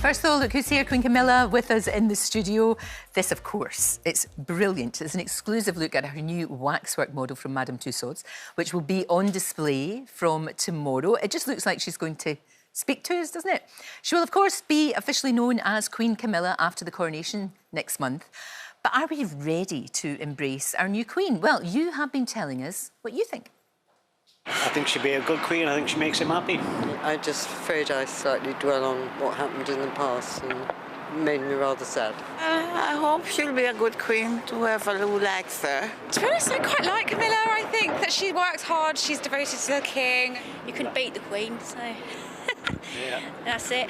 First though, look who's here, Queen Camilla with us in the studio. This, of course, it's brilliant. It's an exclusive look at her new Waxwork model from Madame Tussauds, which will be on display from tomorrow. It just looks like she's going to speak to us, doesn't it? She will, of course, be officially known as Queen Camilla after the coronation next month. But are we ready to embrace our new queen? Well, you have been telling us what you think. I think she'll be a good queen. I think she makes him happy. I just afraid I slightly dwell on what happened in the past and made me rather sad. I hope she'll be a good queen to whoever who likes her. To be honest, I quite like Camilla. I think that she works hard, she's devoted to the king. You couldn't beat the Queen, so Yeah. that's it.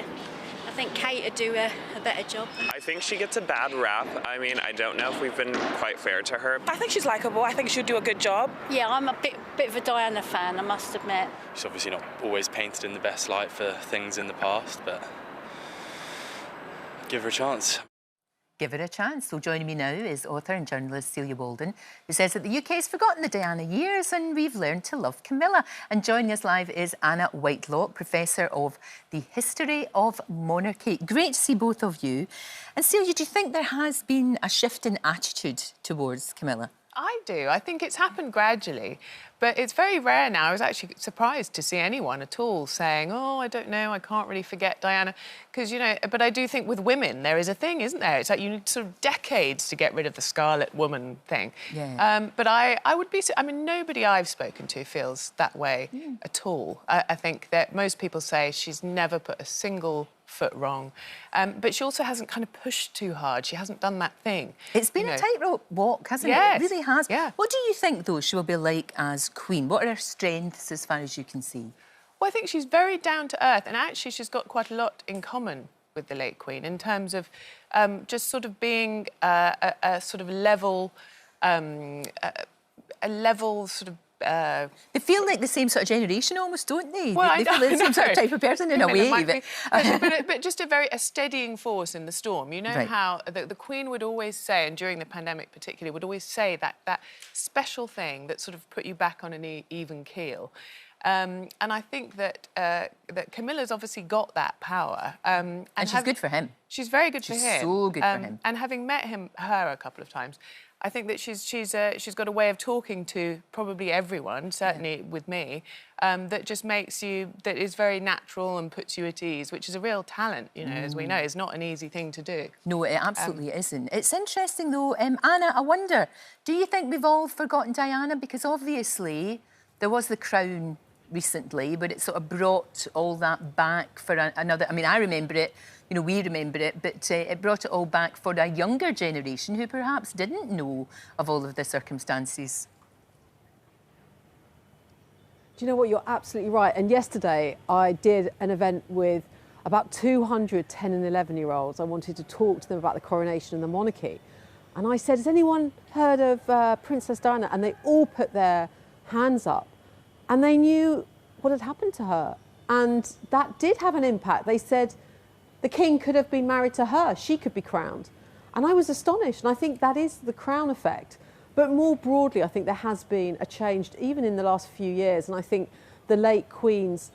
I think Kate would do a better job. I think she gets a bad rap. I mean, I don't know if we've been quite fair to her. I think she's likeable. I think she'll do a good job. Yeah, I'm a bit of a Diana fan, I must admit. She's obviously not always painted in the best light for things in the past, but give her a chance. Give it a chance. So joining me now is author and journalist Celia Walden, who says that the UK has forgotten the Diana years and we've learned to love Camilla. And joining us live is Anna Whitelock, Professor of the History of Monarchy. Great to see both of you. And Celia, do you think there has been a shift in attitude towards Camilla? I do. I think it's happened gradually, but it's very rare now. I was actually surprised to see anyone at all saying, oh, I don't know, I can't really forget Diana. Because, you know, but I do think with women there is a thing, isn't there? It's like you need sort of decades to get rid of the Scarlet Woman thing. Yeah. But I would be... I mean, nobody I've spoken to feels that way at all. I think that most people say she's never put a single foot wrong. But she also hasn't kind of pushed too hard. She hasn't done that thing. It's been a tightrope walk, hasn't it? It really has. Yeah. What do you think, though, she will be like as Queen? What are her strengths as far as you can see? Well, I think she's very down to earth, and actually she's got quite a lot in common with the late Queen in terms of just sort of being a sort of level, sort of... They feel like the same sort of generation almost, don't they? Well, they feel the same sort of type of person in a way. But just a steadying force in the storm. You know how the Queen would always say, and during the pandemic particularly, would always say that special thing that sort of put you back on an even keel. And I think that Camilla's obviously got that power. And she's good for him. She's very good for him. She's so good for him. And having met her a couple of times, I think that she's got a way of talking to probably everyone, certainly with me, that just makes you... that is very natural and puts you at ease, which is a real talent, you know, as we know. It's not an easy thing to do. No, it absolutely isn't. It's interesting, though, Anna, I wonder, do you think we've all forgotten Diana? Because obviously there was the Crown recently, but it sort of brought all that back for another... I mean, I remember it, you know, we remember it, but it brought it all back for a younger generation who perhaps didn't know of all of the circumstances. Do you know what? You're absolutely right. And yesterday I did an event with about 200 10 and 11-year-olds. I wanted to talk to them about the coronation and the monarchy. And I said, has anyone heard of Princess Diana? And they all put their hands up. And they knew what had happened to her. And that did have an impact. They said the king could have been married to her. She could be crowned. And I was astonished. And I think that is the crown effect. But more broadly, I think there has been a change, even in the last few years. And I think the late Queen's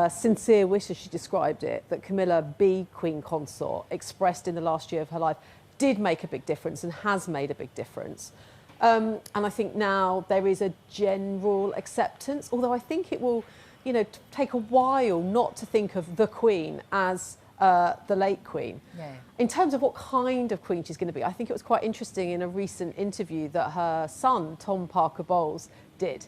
sincere wish, as she described it, that Camilla be Queen Consort, expressed in the last year of her life, did make a big difference and has made a big difference. And I think now there is a general acceptance, although I think it will, you know, take a while not to think of the Queen as the late Queen. Yeah. In terms of what kind of Queen she's going to be, I think it was quite interesting in a recent interview that her son, Tom Parker Bowles, did.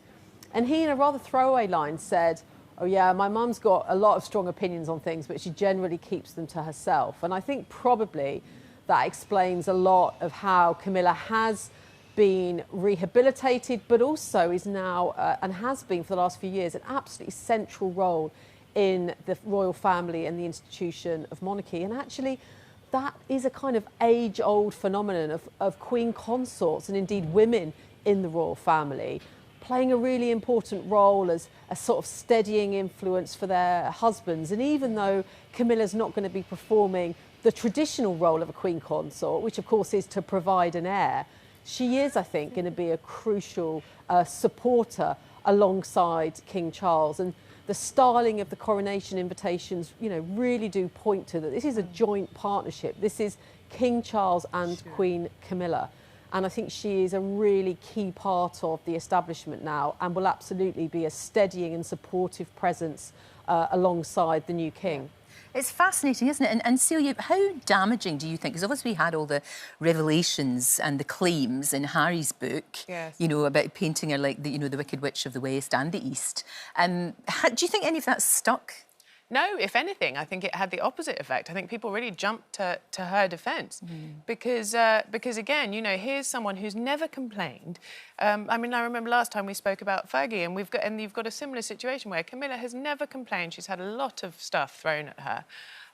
And he, in a rather throwaway line, said, oh yeah, my mum's got a lot of strong opinions on things, but she generally keeps them to herself. And I think probably that explains a lot of how Camilla has been rehabilitated, but also is now, and has been for the last few years, an absolutely central role in the royal family and the institution of monarchy. And actually, that is a kind of age-old phenomenon of queen consorts and indeed women in the royal family playing a really important role as a sort of steadying influence for their husbands. And even though Camilla's not going to be performing the traditional role of a queen consort, which of course is to provide an heir, she is, I think, going to be a crucial supporter alongside King Charles. And the styling of the coronation invitations, you know, really do point to that this is a joint partnership. This is King Charles and Queen Camilla. And I think she is a really key part of the establishment now and will absolutely be a steadying and supportive presence alongside the new king. It's fascinating, isn't it? And Celia, how damaging do you think? Because obviously we had all the revelations and the claims in Harry's book, you know, about painting her like the, you know, the Wicked Witch of the West and the East. Do you think any of that stuck? No, if anything, I think it had the opposite effect. I think people really jumped to her defence because again, you know, here's someone who's never complained. I mean, I remember last time we spoke about Fergie, and you've got a similar situation where Camilla has never complained. She's had a lot of stuff thrown at her.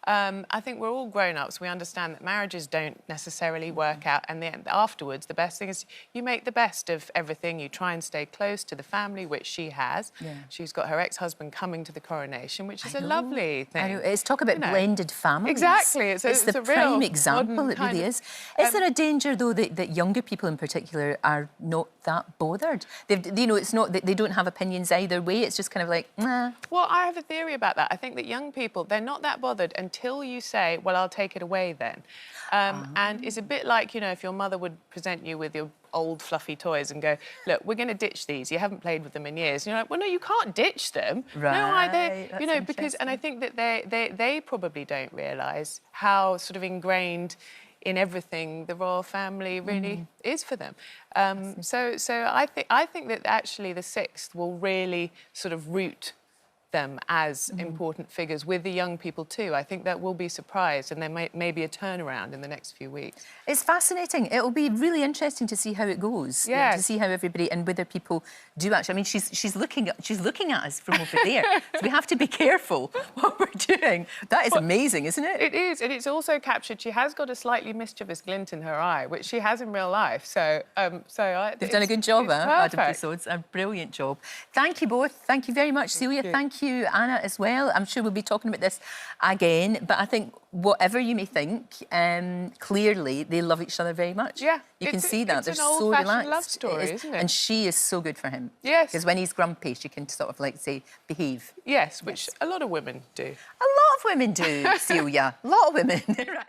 I think we're all grown-ups. We understand that marriages don't necessarily work out, and afterwards, the best thing is you make the best of everything. You try and stay close to the family, which she has. Yeah. She's got her ex-husband coming to the coronation, which is a lovely thing. I know. It's talk about blended families. Exactly. It's the a prime real example. It really is. Is there a danger, though, that younger people in particular are not that bothered? You know, it's not that they don't have opinions either way. It's just kind of like, nah. Well, I have a theory about that. I think that young people, they're not that bothered until you say, well, I'll take it away then. And it's a bit like, you know, if your mother would present you with your old fluffy toys and go, look, we're going to ditch these. You haven't played with them in years. And you're like, well, no, you can't ditch them. Right. No, you know, because, and I think that they probably don't realise how sort of ingrained in everything the royal family really is for them. So I think that actually the 6th will really sort of root them as important figures with the young people too. I think that will be surprised, and there may be a turnaround in the next few weeks. It's fascinating. It'll be really interesting to see how it goes. Yeah. To see how everybody and whether people do actually. I mean, she's looking at us from over there. So we have to be careful what we're doing. That is amazing, isn't it? It is, and it's also captured. She has got a slightly mischievous glint in her eye, which she has in real life. So, they've done a good job, Madame Tussauds. A brilliant job. Thank you both. Thank you very much, Celia. Thank you, Anna, as well. I'm sure we'll be talking about this again, but I think whatever you may think, clearly they love each other very much. Yeah. You can see that. They're so relaxed. Love story, isn't it? And she is so good for him. Yes. Because when he's grumpy, she can sort of, like, say, behave. Yes, which a lot of women do. A lot of women do, Celia. A lot of women. Right.